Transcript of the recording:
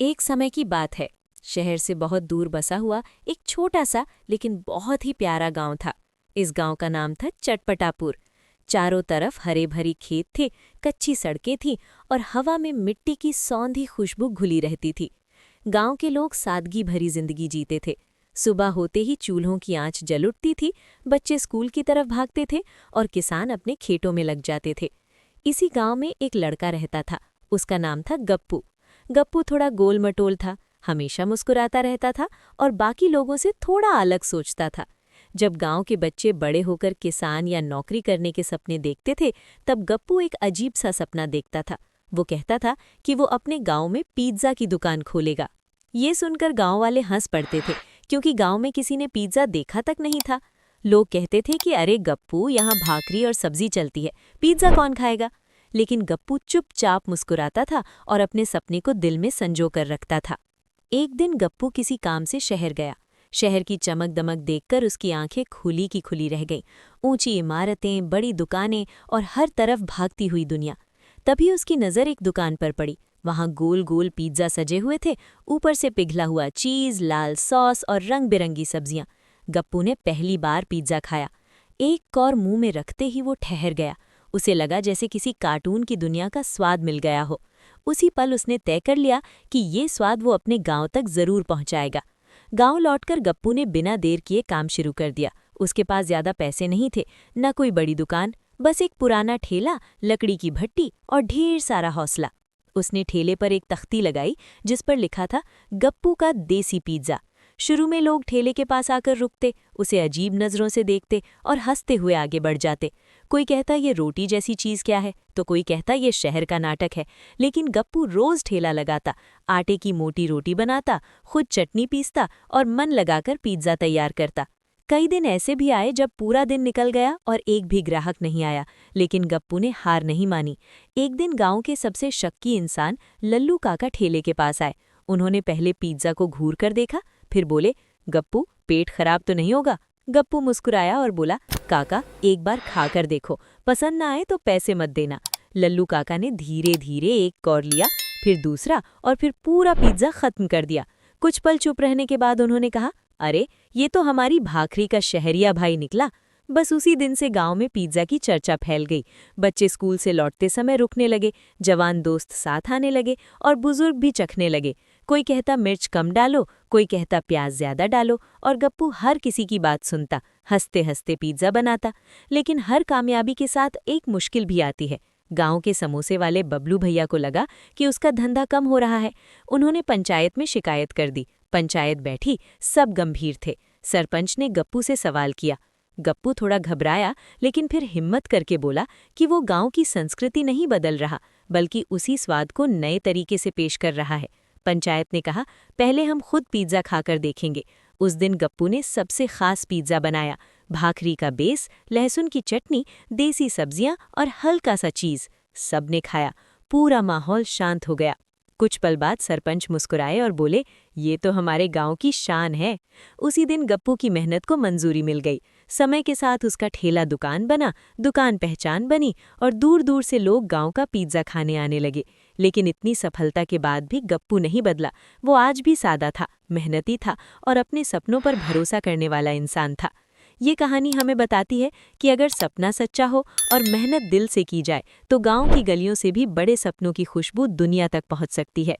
एक समय की बात है। शहर से बहुत दूर बसा हुआ एक छोटा सा लेकिन बहुत ही प्यारा गांव था। इस गांव का नाम था चटपटापुर। चारों तरफ हरे भरी खेत थे, कच्ची सड़कें थीं और हवा में मिट्टी की सौंधी खुशबू घुली रहती थी। गांव के लोग सादगी भरी जिंदगी जीते थे। सुबह होते ही चूल्हों की आंच जल उठती थी, बच्चे स्कूल की तरफ भागते थे और किसान अपने खेतों में लग जाते थे। इसी गांव में एक लड़का रहता था। उसका नाम था गप्पू। गप्पू थोड़ा गोल मटोल था, हमेशा मुस्कुराता रहता था और बाकी लोगों से थोड़ा अलग सोचता था। जब गांव के बच्चे बड़े होकर किसान या नौकरी करने के सपने देखते थे, तब गप्पू एक अजीब सा सपना देखता था। वो कहता था कि वो अपने गांव में पिज्जा की दुकान खोलेगा। ये सुनकर गांव वाले हंस पड़ते थे, क्योंकि गांव में किसी ने पिज्जा देखा तक नहीं था। लोग कहते थे कि अरे गप्पू, यहाँ भाकरी और सब्जी चलती है, पिज्जा कौन खाएगा। लेकिन गप्पू चुपचाप मुस्कुराता था और अपने सपने को दिल में संजो कर रखता था। एक दिन गप्पू किसी काम से शहर गया। शहर की चमक दमक देखकर उसकी आंखें खुली की खुली रह गईं। ऊंची इमारतें, बड़ी दुकानें और हर तरफ भागती हुई दुनिया। तभी उसकी नज़र एक दुकान पर पड़ी। वहां गोल गोल पिज्जा सजे हुए थे, ऊपर से पिघला हुआ चीज, लाल सॉस और रंग बिरंगी सब्जियां। गप्पू ने पहली बार पिज्जा खाया। एक कौर मुंह में रखते ही वो ठहर गया। उसे लगा जैसे किसी कार्टून की दुनिया का स्वाद मिल गया हो। उसी पल उसने तय कर लिया कि ये स्वाद वो अपने गांव तक जरूर पहुंचाएगा। गांव लौटकर गप्पू ने बिना देर किए काम शुरू कर दिया। उसके पास ज्यादा पैसे नहीं थे, न कोई बड़ी दुकान, बस एक पुराना ठेला, लकड़ी की भट्टी और ढेर सारा हौसला। उसने ठेले पर एक तख्ती लगाई जिस पर लिखा था, गप्पू का देसी पिज्जा। शुरू में लोग ठेले के पास आकर रुकते, उसे अजीब नज़रों से देखते और हंसते हुए आगे बढ़ जाते। कोई कहता ये रोटी जैसी चीज़ क्या है, तो कोई कहता ये शहर का नाटक है। लेकिन गप्पू रोज़ ठेला लगाता, आटे की मोटी रोटी बनाता, खुद चटनी पीसता और मन लगाकर पिज्ज़ा तैयार करता। कई दिन ऐसे भी आए जब पूरा दिन निकल गया और एक भी ग्राहक नहीं आया, लेकिन गप्पू ने हार नहीं मानी। एक दिन गांव के सबसे शक्की इंसान लल्लू काका ठेले के पास आए। उन्होंने पहले पिज्ज़ा को घूर कर देखा, फिर बोले, गप्पू, पेट खराब तो नहीं होगा? गप्पू मुस्कुराया और बोला, काका, एक बार खाकर देखो, पसंद ना आए तो पैसे मत देना। लल्लू काका ने धीरे धीरे एक कौर लिया, फिर दूसरा और फिर पूरा पिज्ज़ा खत्म कर दिया। कुछ पल चुप रहने के बाद उन्होंने कहा, अरे, ये तो हमारी भाखरी का शहरिया भाई निकला। बस उसी दिन से गांव में पिज्ज़ा की चर्चा फैल गई। बच्चे स्कूल से लौटते समय रुकने लगे, जवान दोस्त साथ आने लगे और बुजुर्ग भी चखने लगे। कोई कहता मिर्च कम डालो, कोई कहता प्याज ज्यादा डालो, और गप्पू हर किसी की बात सुनता, हंसते हंसते पिज्ज़ा बनाता। लेकिन हर कामयाबी के साथ एक मुश्किल भी आती है। गांव के समोसे वाले बबलू भैया को लगा कि उसका धंधा कम हो रहा है। उन्होंने पंचायत में शिकायत कर दी। पंचायत बैठी, सब गंभीर थे। सरपंच ने गप्पू से सवाल किया। गप्पू थोड़ा घबराया, लेकिन फिर हिम्मत करके बोला कि वो गांव की संस्कृति नहीं बदल रहा, बल्कि उसी स्वाद को नए तरीके से पेश कर रहा है। पंचायत ने कहा, पहले हम खुद पिज्ज़ा खाकर देखेंगे। उस दिन गप्पू ने सबसे खास पिज्ज़ा बनाया। भाखरी का बेस, लहसुन की चटनी, देसी सब्जियां और हल्का सा चीज़। सबने खाया, पूरा माहौल शांत हो गया। कुछ पल बाद सरपंच मुस्कुराए और बोले, ये तो हमारे गांव की शान है। उसी दिन गप्पू की मेहनत को मंजूरी मिल गई। समय के साथ उसका ठेला दुकान बना, दुकान पहचान बनी और दूर दूर से लोग गांव का पिज्ज़ा खाने आने लगे। लेकिन इतनी सफलता के बाद भी गप्पू नहीं बदला। वो आज भी सादा था, मेहनती था और अपने सपनों पर भरोसा करने वाला इंसान था। ये कहानी हमें बताती है कि अगर सपना सच्चा हो और मेहनत दिल से की जाए, तो गांव की गलियों से भी बड़े सपनों की खुशबू दुनिया तक पहुंच सकती है।